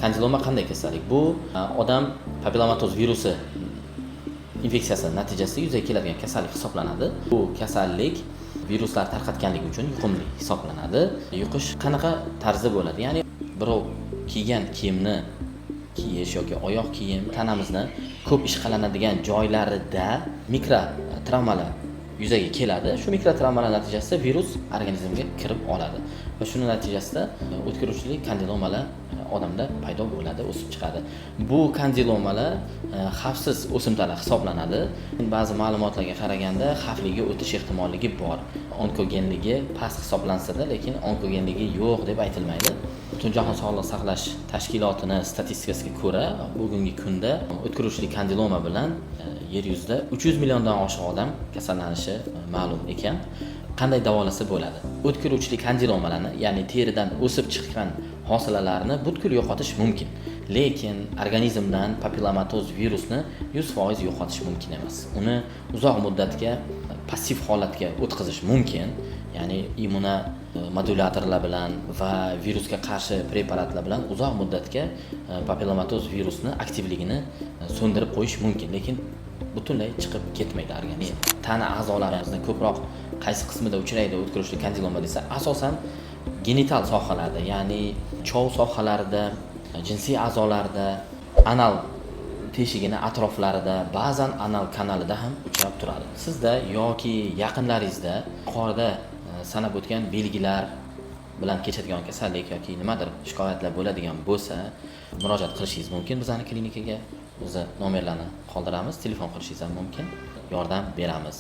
Kandiloma qanday kasallik? Bu odam papillomatoz virusi infeksiyasi natijasida yuzaga keladigan kasallik hisoblanadi. Bu kasallik viruslar tarqatganligi uchun yuqumli hisoblanadi. Yuqish qanaqa tarzda bo'ladi? Ya'ni birov kiygan kiyimni kiyish yoki oyoq kiyim tanamizni ko'p ishqalanadigan joylarida mikro travmalar yuzaga keladi. Shu mikro travmalar natijasida virus organizmga kirib oladi va shuning natijasida o'tkir uchli kandilomalar odamda paydo bo'ladi, o'sib chiqadi. Bu kandilomalar xavfsiz o'simtalar hisoblanadi. Ba'zi ma'lumotlarga qaraganda xavfliga o'tish ehtimolligi bor. Onkogenligi past hisoblansa-da, lekin onkogenligi yo'q deb aytilmaydi. Butunjahon Sog'liqni saqlash tashkilotini statistikasiga ko'ra, bugungi kunda o'tkir uchli kandiloma bilan yer yuzida 300 milliondan oshiq odam kasallanishi ma'lum ekan. Qanday davolasa bo'ladi? O'tkir uchli kandilomalarni, ya'ni teridan o'sib chiqqan hosilalarni butkul yo'qotish mumkin. Lekin organizmdan papillomatoz virusni 100% yo'qotish mumkin emas. Uni uzoq muddatga passiv holatga o'tkazish mumkin. Ya'ni immunomodulatorlar bilan va virusga qarshi preparatlar bilan uzoq muddatga papillomatoz virusni aktivligini so'ndirib qo'yish mumkin, lekin butunlay chiqib ketmaydi organizm. Tana a'zolarimizning ko'proq qaysi qismida uchraydi o'tkir uchli kandiloma desa, asosan genital sohalarda, ya'ni chov sohalarida, jinsiy a'zolarda, anal teshigini atroflarida, ba'zan anal kanalida ham uchrab turadi. Sizda yoki yaqinlaringizda yuqorida sanab o'tgan belgilar bilan kechadigan kasallik yoki nimadir shikoyatlar bo'ladigan bo'lsa, murojaat qilishingiz mumkin bizning klinikaga. Biz nomerlarni qoldiramiz, telefon qilishingiz ham mumkin, yordam beramiz.